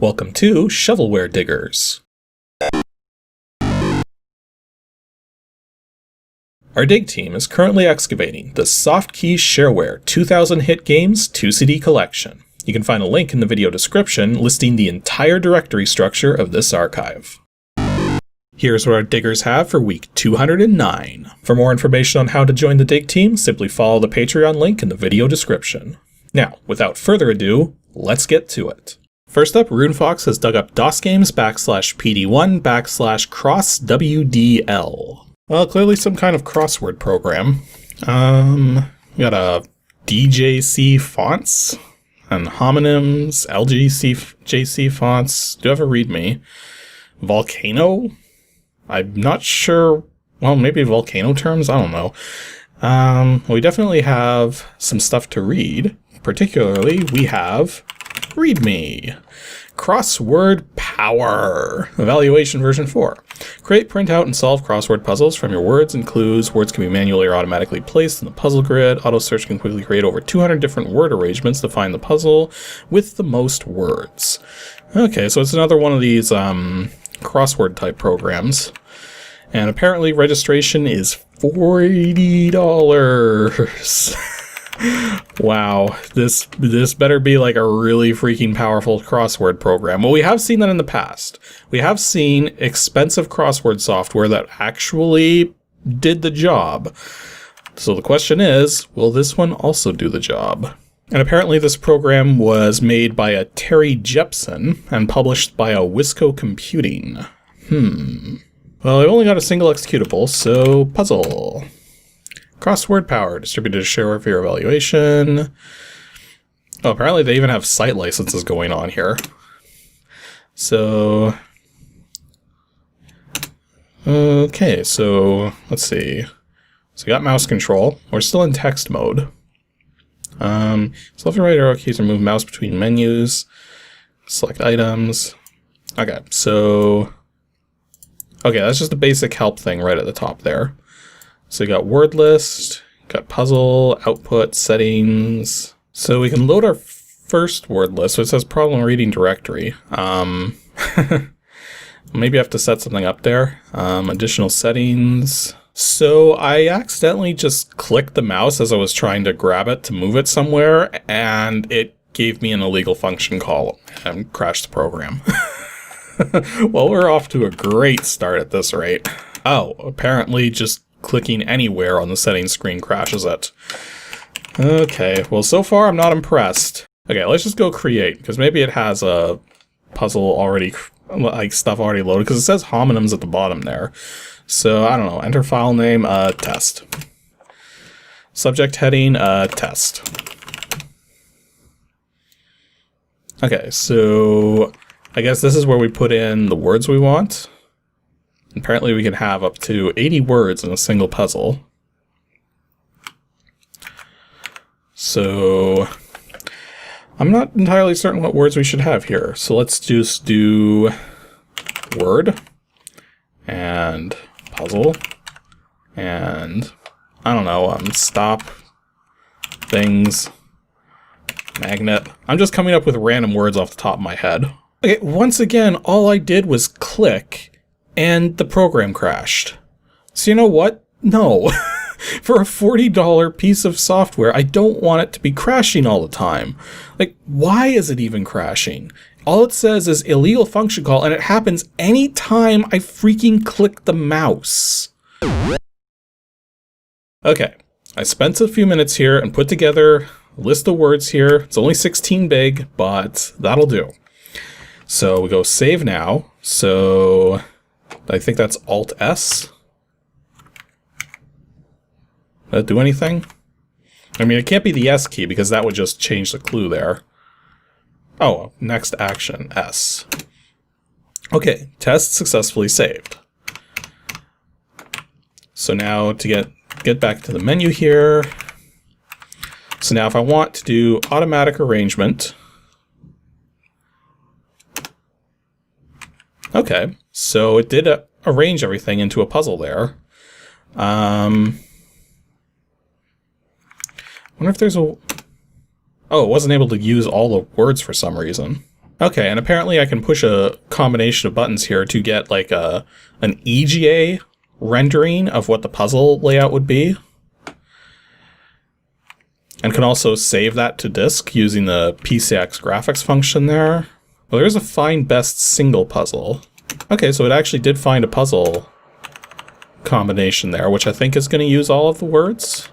Welcome to Shovelware Diggers. Our dig team is currently excavating the Softkey Shareware 2000 Hit Games 2CD collection. You can find a link in the video description listing the entire directory structure of this archive. Here's what our diggers have for week 209. For more information on how to join the dig team, simply follow the Patreon link in the video description. Now, without further ado, let's get to it. First up, RuneFox has dug up DOSGAMES /PD1 /CROSSWDL. Well, clearly some kind of crossword program. We got a DJC fonts and homonyms, LGJC fonts. Do you have a README? Volcano? I'm not sure. Well, maybe volcano terms? I don't know. We definitely have some stuff to read. Particularly, we have README. Crossword Power. Evaluation version 4. Create, print out, and solve crossword puzzles from your words and clues. Words can be manually or automatically placed in the puzzle grid. Auto search can quickly create over 200 different word arrangements to find the puzzle with the most words. Okay, so it's another one of these crossword type programs. And apparently registration is $40. Wow, this better be like a really freaking powerful crossword program. Well, we have seen that in the past. We have seen expensive crossword software that actually did the job. So the question is, will this one also do the job? And apparently this program was made by a Terry Jepson and published by a Wisco Computing. Well, I only got a single executable, so puzzle. Crossword Power, distributed to Shareware for your evaluation. Oh, apparently they even have site licenses going on here. So, okay, so let's see. So we got mouse control. We're still in text mode. So left and right arrow keys remove mouse between menus. Select items. Okay, so, okay, that's just a basic help thing right at the top there. So you got word list, got puzzle, output, settings. So we can load our first word list. So it says problem reading directory. Maybe I have to set something up there. Additional settings. So I accidentally just clicked the mouse as I was trying to grab it to move it somewhere, and it gave me an illegal function call and crashed the program. Well, we're off to a great start at this rate. Oh, apparently just clicking anywhere on the settings screen crashes it. Okay, well so far I'm not impressed. Okay, let's just go create, because maybe it has a puzzle already, like stuff already loaded, because it says homonyms at the bottom there. So, I don't know, enter file name, test. Subject heading, test. Okay, so I guess this is where we put in the words we want. Apparently we can have up to 80 words in a single puzzle. So I'm not entirely certain what words we should have here. So let's just do word and puzzle and I don't know, stop, things, magnet. I'm just coming up with random words off the top of my head. Okay, once again, all I did was click and the program crashed. So you know what? No. For a $40 piece of software, I don't want it to be crashing all the time. Like, why is it even crashing? All it says is illegal function call, and it happens anytime I freaking click the mouse. Okay, I spent a few minutes here and put together a list of words here. It's only 16 big, but that'll do. So we go save now. So I think that's Alt-S. Does that do anything? I mean, it can't be the S key because that would just change the clue there. Oh, next action, S. Okay, test successfully saved. So now to get back to the menu here. So now if I want to do automatic arrangement. Okay, so it did arrange everything into a puzzle there. I wonder if there's a... Oh, it wasn't able to use all the words for some reason. Okay, and apparently I can push a combination of buttons here to get like an EGA rendering of what the puzzle layout would be. And can also save that to disk using the PCX graphics function there. Well, there's a find best single puzzle. Okay, so it actually did find a puzzle combination there, which I think is going to use all of the words.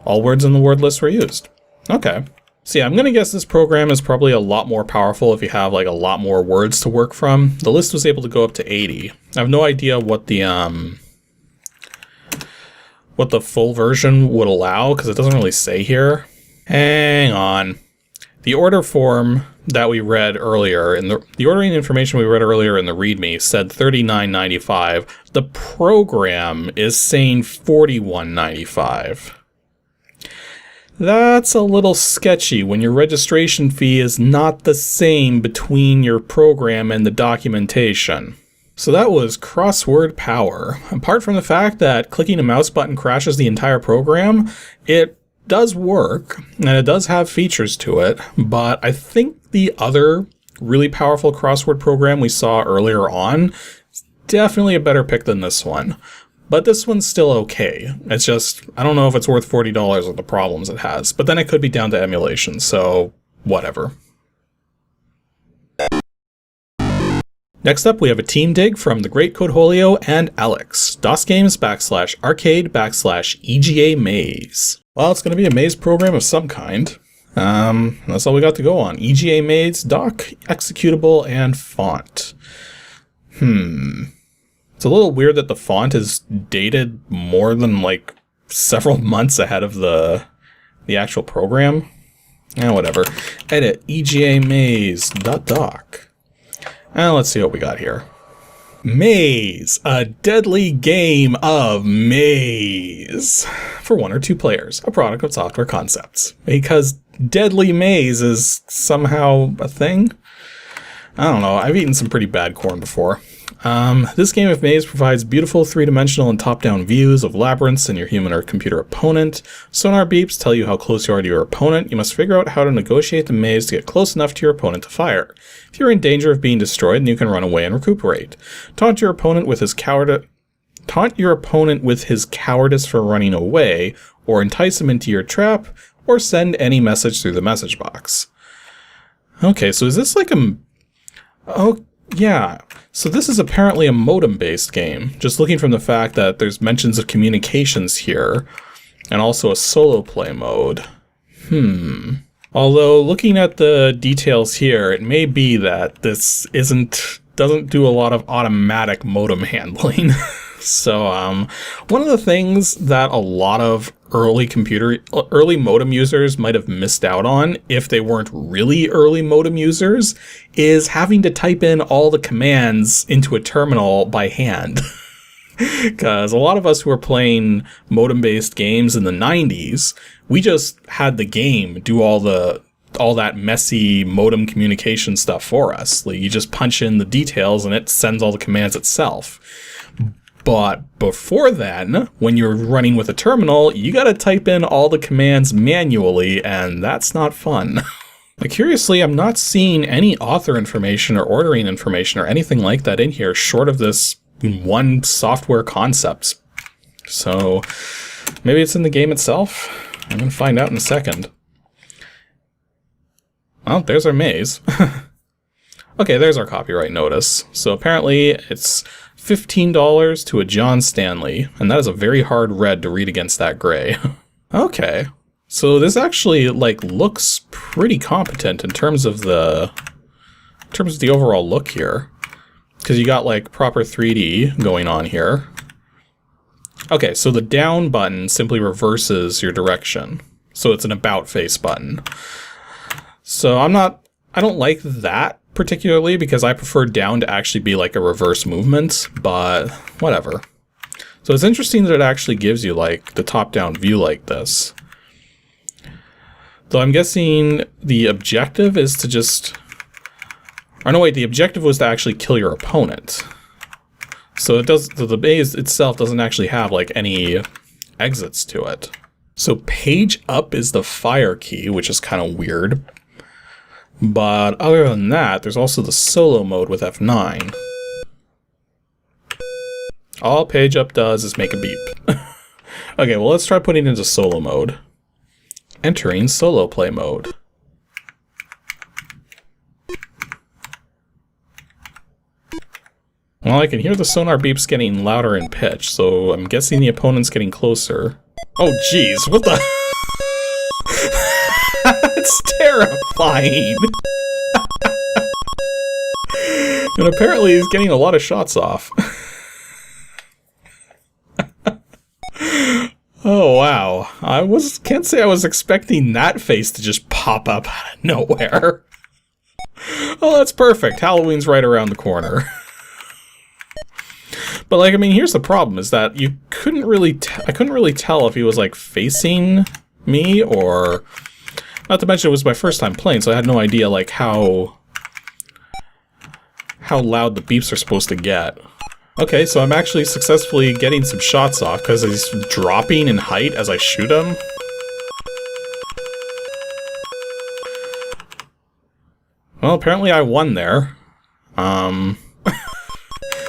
All words in the word list were used. Okay. So yeah, I'm going to guess this program is probably a lot more powerful if you have like a lot more words to work from. The list was able to go up to 80. I have no idea what the full version would allow, because it doesn't really say here. Hang on. The order form that we read earlier, in the ordering information we read earlier in the README said $39.95. The program is saying $41.95. That's a little sketchy when your registration fee is not the same between your program and the documentation. So that was Crossword Power. Apart from the fact that clicking a mouse button crashes the entire program, it does work, and it does have features to it, but I think the other really powerful crossword program we saw earlier on is definitely a better pick than this one. But this one's still okay. It's just, I don't know if it's worth $40 with the problems it has, but then it could be down to emulation, so whatever. Next up, we have a team dig from the Great Codeholio and Alex. DOSGAMES /arcade /EGA Maze. Well, it's going to be a maze program of some kind. That's all we got to go on. EGA Maze, doc, executable, and font. It's a little weird that the font is dated more than like several months ahead of the actual program. Whatever. Edit EGA Maze .doc. Let's see what we got here. Maze, a deadly game of maze for 1 or 2 players, a product of Software Concepts. Because deadly maze is somehow a thing? I don't know, I've eaten some pretty bad corn before. This game of maze provides beautiful 3-dimensional and top-down views of labyrinths and your human or computer opponent. Sonar beeps tell you how close you are to your opponent. You must figure out how to negotiate the maze to get close enough to your opponent to fire. If you're in danger of being destroyed, then you can run away and recuperate. Taunt your opponent with his cowardice for running away, or entice him into your trap, or send any message through the message box. Okay, so is this like a... Oh, yeah. So this is apparently a modem-based game, just looking from the fact that there's mentions of communications here, and also a solo play mode. Although, looking at the details here, it may be that this doesn't do a lot of automatic modem handling. So, one of the things that a lot of early modem users might have missed out on, if they weren't really early modem users, is having to type in all the commands into a terminal by hand. Because a lot of us who were playing modem-based games in the 90s, we just had the game do all that messy modem communication stuff for us. Like, you just punch in the details and it sends all the commands itself. But before then, when you're running with a terminal, you gotta type in all the commands manually, and that's not fun. Like, curiously, I'm not seeing any author information or ordering information or anything like that in here, short of this one software concepts. So, maybe it's in the game itself? I'm gonna find out in a second. Well, there's our maze. Okay, there's our copyright notice. So apparently it's $15 to a John Stanley, and that is a very hard red to read against that gray. Okay, so this actually like looks pretty competent in terms of the overall look here, because you got like proper 3D going on here. Okay, so the down button simply reverses your direction, so it's an about face button. So I don't like that particularly, because I prefer down to actually be like a reverse movement, but whatever. So it's interesting that it actually gives you like the top-down view like this. Though I'm guessing the objective is to just... Or no, wait, the objective was to actually kill your opponent. So the maze itself doesn't actually have like any exits to it. So page up is the fire key, which is kind of weird. But other than that, there's also the solo mode with F9. All page up does is make a beep. Okay, well let's try putting it into solo mode. Entering solo play mode. Well, I can hear the sonar beeps getting louder in pitch, so I'm guessing the opponent's getting closer. Oh jeez, what the? It's terrifying! And apparently he's getting a lot of shots off. Oh wow, can't say I was expecting that face to just pop up out of nowhere. Oh, that's perfect. Halloween's right around the corner. But like, I mean, here's the problem: is that you couldn't really, I couldn't really tell if he was like facing me or. Not to mention it was my first time playing, so I had no idea like how loud the beeps are supposed to get. Okay, so I'm actually successfully getting some shots off because he's dropping in height as I shoot him. Well, apparently I won there. Oh,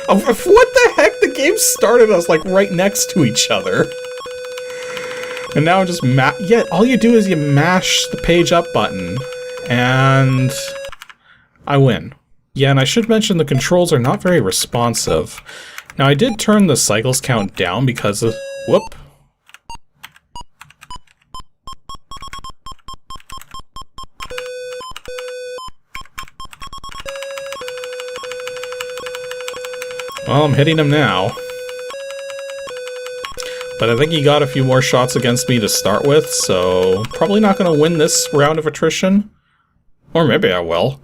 what the heck? The game started us like right next to each other. And now I'm just yeah, all you do is you mash the page up button and I win. Yeah, and I should mention the controls are not very responsive. Now I did turn the cycles count down because of whoop. Well, I'm hitting him now. But I think he got a few more shots against me to start with, so probably not going to win this round of attrition. Or maybe I will.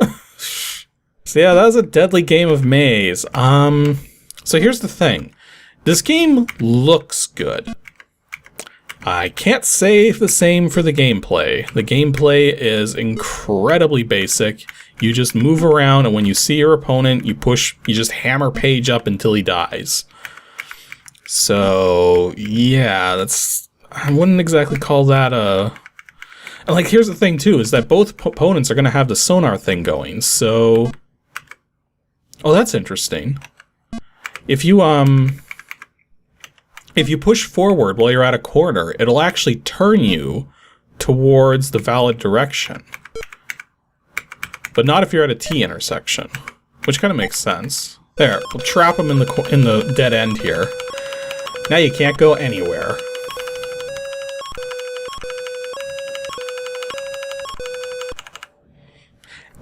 So yeah, that was a deadly game of Maze. So here's the thing. This game looks good. I can't say the same for the gameplay. The gameplay is incredibly basic. You just move around, and when you see your opponent, you just hammer page up until he dies. So, yeah, I wouldn't exactly call that a... Like, here's the thing, too, is that both opponents are going to have the sonar thing going, so... Oh, that's interesting. If you push forward while you're at a corner, it'll actually turn you towards the valid direction. But not if you're at a T intersection, which kind of makes sense. There, we'll trap him in the dead end here. Now you can't go anywhere.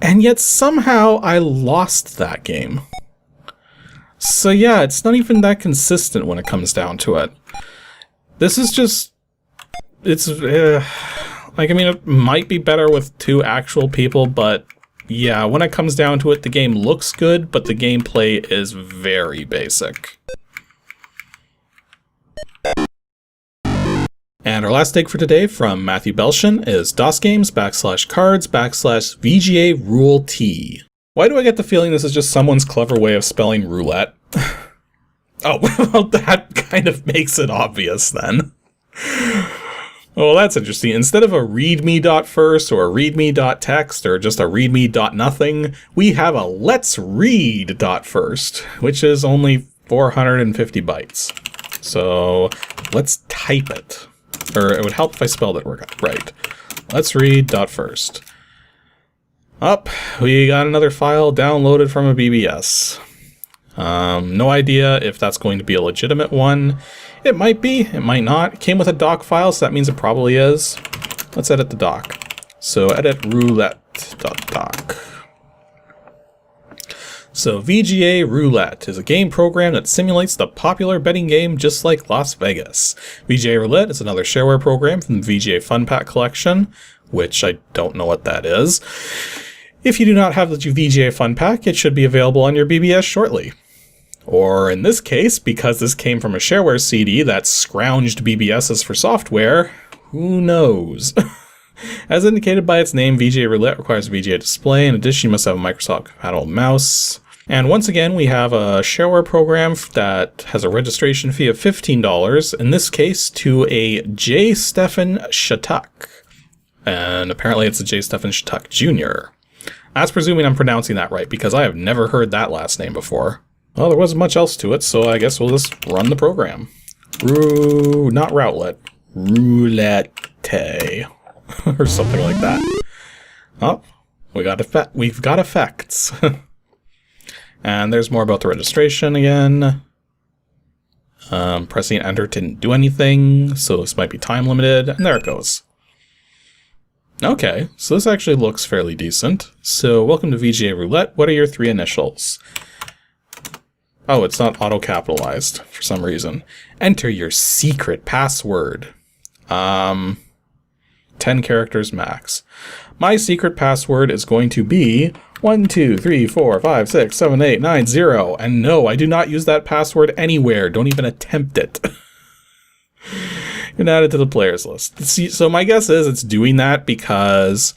And yet somehow I lost that game. So yeah, it's not even that consistent when it comes down to it. This is just... It's... like, I mean, it might be better with two actual people, but... Yeah, when it comes down to it, the game looks good, but the gameplay is very basic. And our last take for today from Matthew Belshin is DOSGAMES/cards/VGA Why do I get the feeling this is just someone's clever way of spelling roulette? Oh, well, that kind of makes it obvious then. Well, that's interesting. Instead of a readme.first or a readme.text or just a readme.nothing, we have a let's read.first, which is only 450 bytes. So let's type it. Or it would help if I spelled it right. Let's read.first. Up, we got another file downloaded from a BBS. No idea if that's going to be a legitimate one. It might be, it might not. It came with a doc file, so that means it probably is. Let's edit the doc. So edit roulette.doc. So VGA Roulette is a game program that simulates the popular betting game just like Las Vegas. VGA Roulette is another shareware program from the VGA Fun Pack collection, which I don't know what that is. If you do not have the VGA Fun Pack, it should be available on your BBS shortly. Or in this case, because this came from a Shareware CD that scrounged BBSs for software, who knows? As indicated by its name, VGA Roulette requires a VGA display. In addition, you must have a Microsoft-compatible mouse. And once again, we have a Shareware program that has a registration fee of $15, in this case to a J. Stephen Shattuck. And apparently it's a J. Stephen Shattuck Jr. That's presuming I'm pronouncing that right, because I have never heard that last name before. Well, there wasn't much else to it, so I guess we'll just run the program. Not Roulette. Roulette. Or something like that. Oh, we've got effects. And there's more about the registration again. Pressing enter didn't do anything, so this might be time limited, and there it goes. Okay, so this actually looks fairly decent. So welcome to VGA Roulette. What are your 3 initials? Oh, it's not auto-capitalized for some reason. Enter your secret password. 10 characters max. My secret password is going to be 1, 2, 3, 4, 5, 6, 7, 8, 9, 0. And no, I do not use that password anywhere. Don't even attempt it. And add it to the players list. See, so my guess is it's doing that because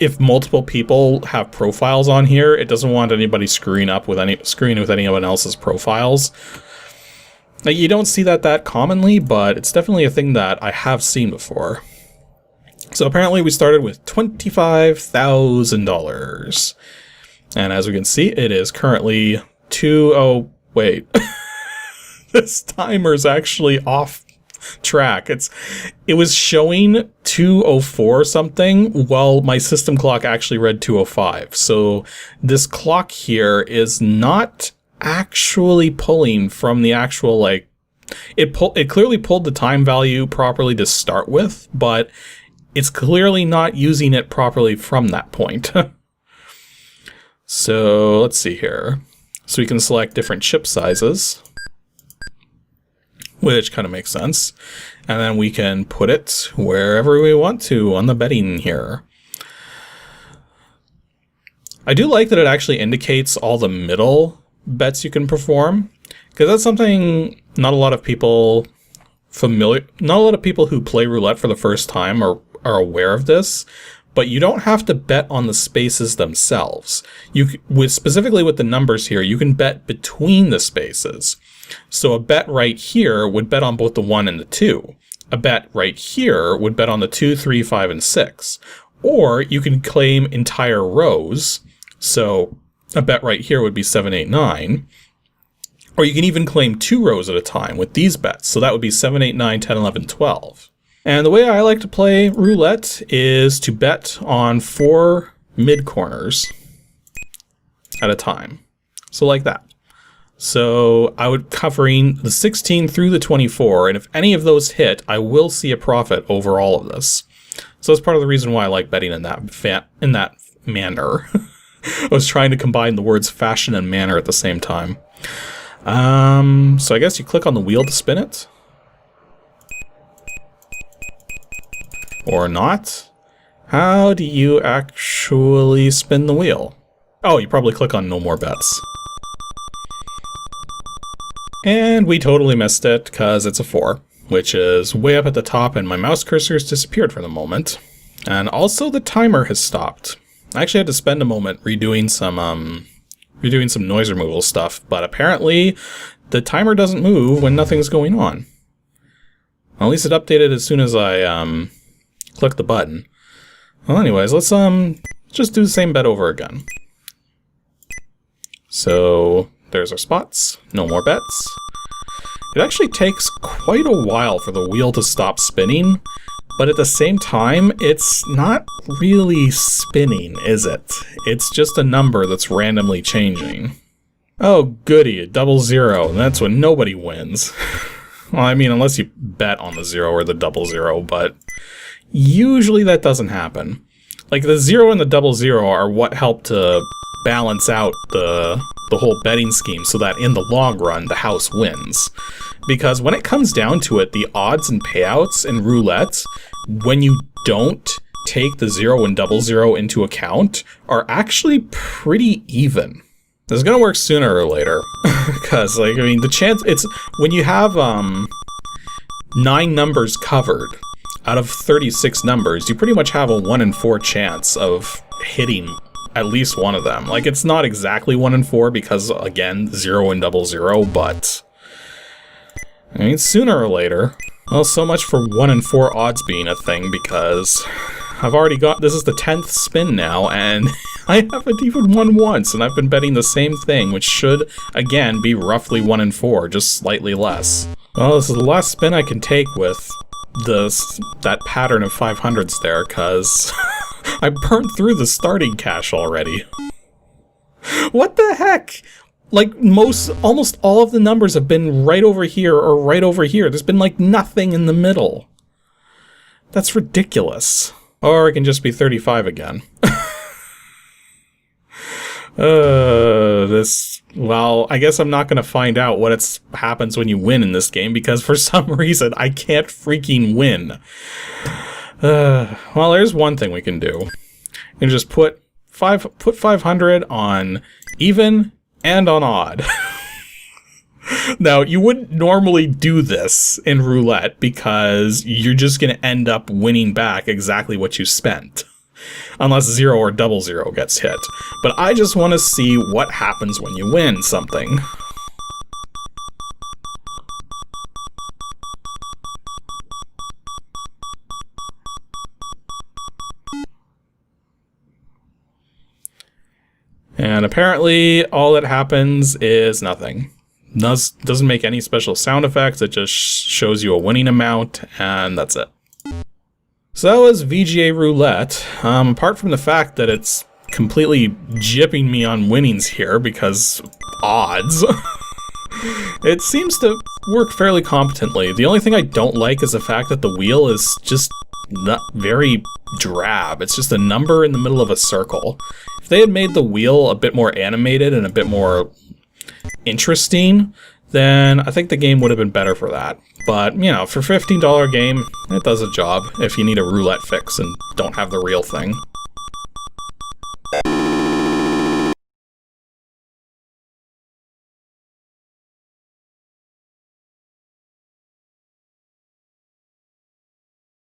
if multiple people have profiles on here, it doesn't want anybody screwing with anyone else's profiles. Now, you don't see that commonly, but it's definitely a thing that I have seen before. So apparently we started with $25,000. And as we can see, it is currently oh, wait. This timer's actually off track. It was showing 2:04 something while my system clock actually read 2:05. So this clock here is not actually pulling from the actual, like, it clearly pulled the time value properly to start with, but it's clearly not using it properly from that point. So let's see here. So we can select different chip sizes, which kind of makes sense. And then we can put it wherever we want to on the betting here. I do like that it actually indicates all the middle bets you can perform, because that's something not a lot of people who play roulette for the first time are aware of this. But you don't have to bet on the spaces themselves. Specifically with the numbers here, you can bet between the spaces. So a bet right here would bet on both the 1 and the 2. A bet right here would bet on the 2, 3, 5, and 6. Or you can claim entire rows. So a bet right here would be 7, 8, 9. Or you can even claim 2 rows at a time with these bets. So that would be 7, 8, 9, 10, 11, 12. And the way I like to play roulette is to bet on 4 mid-corners at a time. So like that. So I would covering the 16 through the 24, and if any of those hit, I will see a profit over all of this. So that's part of the reason why I like betting in that manner. I was trying to combine the words fashion and manner at the same time. So I guess you click on the wheel to spin it. Or not. How do you actually spin the wheel? Oh, you probably click on no more bets. And we totally missed it because it's a 4, which is way up at the top, and my mouse cursor has disappeared for the moment. And also the timer has stopped. I actually had to spend a moment redoing some noise removal stuff, but apparently the timer doesn't move when nothing's going on. At least it updated as soon as I click the button. Well, anyways, let's just do the same bet over again. So there's our spots. No more bets. It actually takes quite a while for the wheel to stop spinning, but at the same time, it's not really spinning, is it? It's just a number that's randomly changing. Oh goody, a 00, and that's when nobody wins. Well, I mean, unless you bet on the 0 or the 00, but usually that doesn't happen. Like, the 0 and the 00 are what help to balance out the whole betting scheme so that in the long run, the house wins. Because when it comes down to it, the odds and payouts in roulette, when you don't take the 0 and 00 into account, are actually pretty even. This is gonna work sooner or later. Because, like, I mean, the chance, it's, when you have 9 numbers covered, out of 36 numbers, you pretty much have a 1 in 4 chance of hitting at least one of them. Like, it's not exactly 1 in 4 because, again, 0 and 00, but I mean, sooner or later. Well, so much for 1 in 4 odds being a thing, because I've already got, this is the 10th spin now, and I haven't even won once, and I've been betting the same thing, which should, again, be roughly 1 in 4, just slightly less. Well, this is the last spin I can take with that pattern of 500s there, because I burnt through the starting cash already. What the heck? Like, almost all of the numbers have been right over here or right over here. There's been, like, nothing in the middle. That's ridiculous. Or it can just be 35 again. Well, I guess I'm not going to find out what happens when you win in this game, because for some reason I can't freaking win. Well, there's one thing we can do. We can just put 500 on even and on odd. Now, you wouldn't normally do this in roulette because you're just going to end up winning back exactly what you spent. Unless 0 or 00 gets hit. But I just want to see what happens when you win something. And apparently all that happens is nothing. Doesn't make any special sound effects, it just shows you a winning amount, and that's it. So that was VGA Roulette. Apart from the fact that it's completely gypping me on winnings here because odds, it seems to work fairly competently. The only thing I don't like is the fact that the wheel is just not very drab. It's just a number in the middle of a circle. If they had made the wheel a bit more animated and a bit more interesting, then I think the game would have been better for that. But, you know, for a $15 game, it does a job if you need a roulette fix and don't have the real thing.